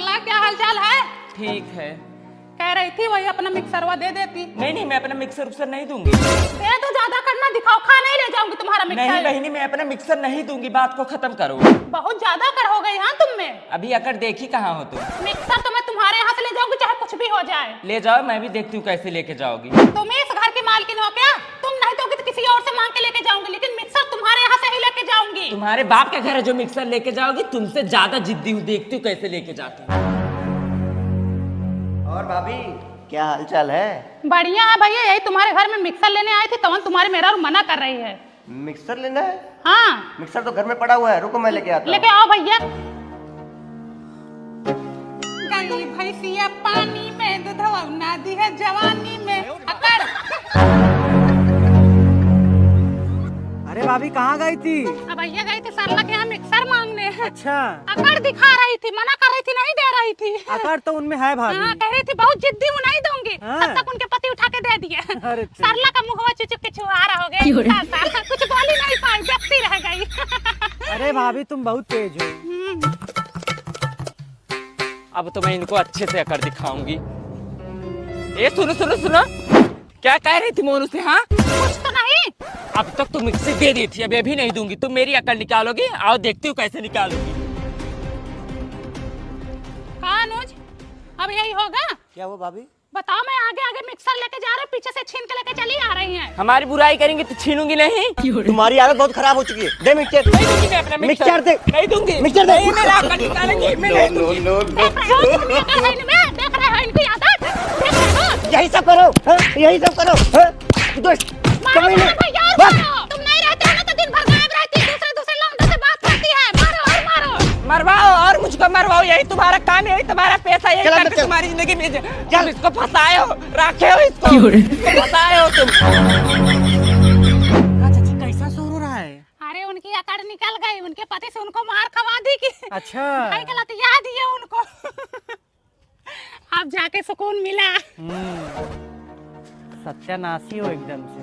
सरला क्या हालचाल है? ठीक है। कह रही थी वही अपना मिक्सरवा दे देती। नहीं, मैं अपना मिक्सर उक्सर नहीं दूंगी। दे तो ज्यादा करना, दिखाओ, खा नहीं ले जाऊंगी तुम्हारा मिक्सर। नहीं बहनी, मैं अपना मिक्सर नहीं दूंगी, बात को खत्म करो। बहुत ज्यादा कर हो गई हाँ तुम में। अभी अकर देखी कहाँ हो तुम? मिक्सर तो मैं तुम्हारे यहाँ से ले जाऊंगी चाहे कुछ भी हो जाए। ले जाओ, मैं भी देखती हूँ कैसे लेके जाओगी। तुम इस घर की मालकिन हो क्या? तुम नहीं दोगी तो किसी और से मांग के लेके जाऊंगी, लेकिन मिक्सर तुम्हारे यहाँ से ही लेके जाऊंगी। तुम्हारे बाप के घर है जो मिक्सर लेके जाओगी, तुमसे ज्यादा जिद्दी हूँ, देखती हूँ कैसे लेके जाती हूँ। और भाभी क्या हालचाल है? बढ़िया है भैया, यही तुम्हारे घर में मिक्सर लेने आई थी, तवन तुम्हारे मेरा मना कर रही है। मिक्सर लेना है? हाँ मिक्सर तो घर में पड़ा हुआ है, रुको मैं लेके आता हूँ। लेके आओ भैया। गई भैंसिया पानी में, दूधवा ना दी है जवानी में। अकड़ अरे भाभी कहाँ गई थी? अब भैया गई थी सरला के यहाँ मिक्सर मांगने। अच्छा, अकड़ दिखा रही थी, मना कर रही थी, नहीं दे रही थी। आकार तो उनमें है भाभी। हाँ, कह रही थी बहुत जिद्दी हूँ, नहीं दूंगी। हाँ। तब तक उनके पति उठा के दे दिए। अरे सरला का मुंह चुचुक के छुहारा हो गया, कुछ बोल ही नहीं पाई, देखती रह गई। अरे भाभी तुम बहुत तेज हो। अब तो मैं इनको अच्छे से अकर दिखाऊंगी। ए सुनो सुनो सुनो, क्या कह रही थी मोनू से? हाँ कुछ तो नहीं। अब तक तो मिक्सी दे दी थी, अभी नहीं दूंगी। तुम मेरी अकल निकालोगी? आओ देखती हूँ कैसे निकालोगी। हाँ अनुज, अब यही होगा? क्या हुआ भाभी? बताओ, मैं आगे आगे मिक्सर लेके जा रही हूँ, पीछे से छीन के लेके चली आ रही हैं। हमारी बुराई करेंगे तो छीनूंगी नहीं। तुम्हारी आदत बहुत खराब हो चुकी है। दे मिक्सर। नहीं दूंगी मैं अपना मिक्सर दे। नहीं दूंगी। मिक्सर दे। नहीं, मेरा अकल निकालेंगी, मैं नहीं दूंगी। देख रहे हो इनकी आदत, देख रहे हो? यही सब करो, हाँ? यही सब करो, हाँ? दोस्त, मारो कमीने, मारो भैया, और बस। मारो। तुम नहीं रहते हो ना तो दिन भर गायब रहती है, दूसरे लौंडों से बात करती है। मारो और मारो। मरवाओ और मुझको मरवाओ, यही तुम्हारा काम है, यही तुम्हारा पैसा, यही चल अंदर करके चल। तुम्हारी जिंदगी में जब इसको फंसाए हो, रखे हो इसको, फंसाए हो तुम। चाची कैसा शोर हो रहा है? अरे उनकी अकड़ निकल गई, उनके पति से उनको मार खवा दी कि अच्छा, भाई गलत याद ही है उनको। अब जाके सुकून मिला। सत्यानाशी हो एकदम से।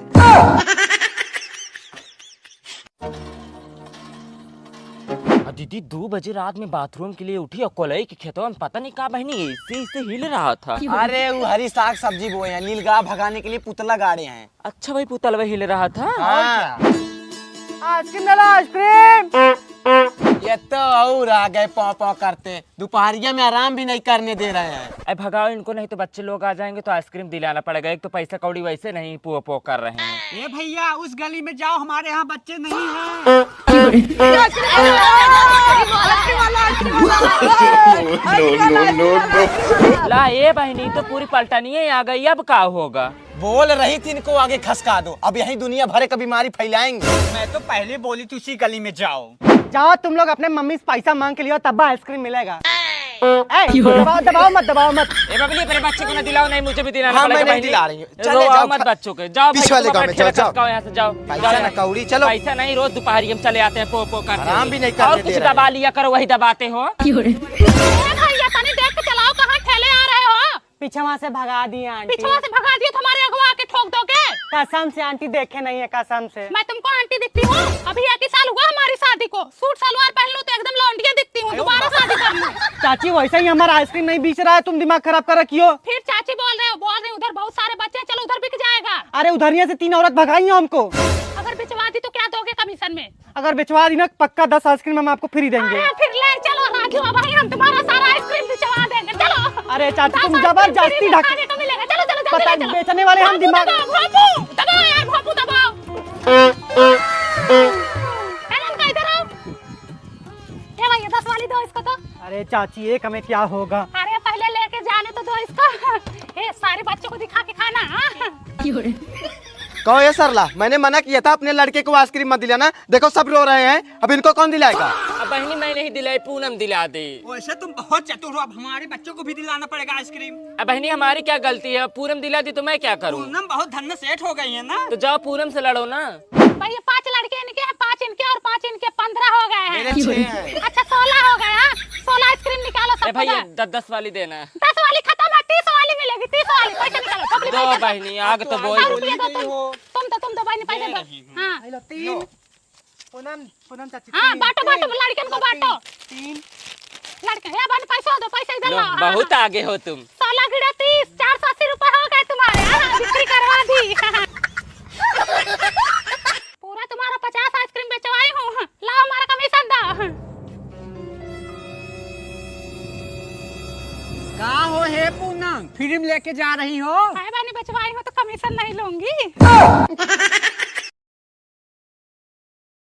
दीदी 2 बजे रात में बाथरूम के लिए उठी और कोलई के खेतों में पता नहीं कहा बहनी ऐसे हिल रहा था। अरे वो हरी साग सब्जी बोए हैं, नीलगाय भगाने के लिए पुतला गाड़े हैं। अच्छा भाई पुतलवा हिल रहा था। हाँ। आइसक्रीम डाला आइसक्रीम। ये तो और आ गए पौ पौ करते, दोपहरिया में आराम भी नहीं करने दे रहे हैं। अरे भगाओ इनको, नहीं तो बच्चे लोग आ जाएंगे तो आइसक्रीम दिलाना पड़ेगा। एक तो पैसा कौड़ी वैसे नहीं पो पो कर रहे हैं। ए भैया उस गली में जाओ, हमारे यहाँ बच्चे नहीं हैं। ला ये बहनी तो पूरी पलटनिए आ गई, अब क्या होगा? बोल रही थी इनको आगे खसका दो, अब यही दुनिया भर का बीमारी फैलाएंगे। मैं तो पहले बोली थी उसी गली में जाओ। जाओ तुम लोग अपने मम्मी से पैसा मांग के लियो, तब आइसक्रीम मिलेगा। दबाओ मत। ए बबली अपने बच्चे को ना दिलाओ, नहीं मुझे भी दिलाना हाँ, पड़ेगा। मैं नहीं बहनी। दिला रही हूँ। चले रो जाओ, मत बच्चों के, जाओ पीछे वाले गाँव में जाओ, जाओ। यहाँ से जाओ। पैसा ना कौड़ी, चलो। पैसा नहीं, रोज दोपहर हम चले आते हैं पो पो करते। आराम भी नहीं करने और दे कुछ रहे हैं। दबा लिया करो, वही दबाते हो। भैया तनी देख के चलाओ, कहाँ ठेले आ रहे हो? पीछे वहाँ से भगा दिए आंटी। पिछवा से भगा दिए, तुम्हारे अगवा आके ठोक दोगे। कसम से आंटी देखे नहीं है, कसम से। मैं तुमको आंटी दिखती हूँ? अभी 1 ही साल हुआ हमारी शादी को, सूट सलवार पहन लूं तो एकदम लौंडिया दिखती हूँ। दोबारा शादी कर लूं। चाची वैसे ही हमारा आइसक्रीम नहीं बेच रहा है, तुम दिमाग खराब कर रखी हो। फिर चाची बोल रहे हो उधर बहुत सारे बच्चे हैं, चलो उधर बिक जाएगा। अरे उधरिया से 3 औरत भगाई है हमको। अगर बिचवा दी तो क्या दोगे कमीशन में? अगर बिचवा दी ना पक्का 10 आइसक्रीम हम आपको फ्री देंगे। अरे फिर ले चलो राजू, भाई हम तुम्हारा सारा आइसक्रीम बिचवा देंगे, चलो। अरे चाची तुम 10 जबरदस्ती ढक, खाने को मिलेगा, चलो चलो पता जल्दी ले चलो। बेचने वाले हम दिमाग। दबाओ यार, भोपू दबाओ। इधर आओ। ये भैया 10 वाली दो इसको तो। अरे चाची एक हमें क्या होगा? अरे पहले लेके जाने तो दो इसको। ये सारे बच्चों को दिखा के खाना। हाँ? कहो ये सरला, मैंने मना किया था अपने लड़के को आइसक्रीम मत दिलाना। देखो सब रो रहे हैं, अब इनको कौन दिलाएगा? अब बहनी मैं नहीं दिलाई, पूनम दिला दे। वैसे तुम बहुत चतुर हो, अब हमारे बच्चों को भी दिलाना पड़ेगा आइसक्रीम। अब बहनी हमारी क्या गलती है? पूनम दिला दी तो मैं क्या करूँ? पूनम बहुत धन सेठ हो गई है ना। तो जाओ पूनम से लड़ो ना। भैया 5 लड़के इनके हैं, 5 इनके और 5 इनके, 15 हो गए हैं। अच्छा 16 हो गए। हाँ 16 आइसक्रीम निकालो ए सब। भैया 10 वाली देना। 10 वाली खत्म है, 30 वाली मिलेगी, 30 वाली। पैसे निकालो, पकड़ी दो पैसे। बहनी आग तो बोल। 100 रुपया दो तुम दो बहनी, पैसे दो। हाँ हेलो 3 पूनम चाची। हाँ बांटो लड़कियों को बांटो। 3 लड़के या बन पैसा दो, पैसा इधर लो, लाओ। बहुत आगे हो तुम। 16 गिरा 30, 480 रुपए हो गए तुम्हारे। बिक्री करवा दी। पूरा तुम्हारा 50 आइसक्रीम बेचवाई हूँ। लाओ हमारा कमीशन दो। कहाँ हो हे पूनम, फिल्म लेके जा रही हो? साहिबानी बचवाई हूँ तो कमीशन नहीं लूंगी।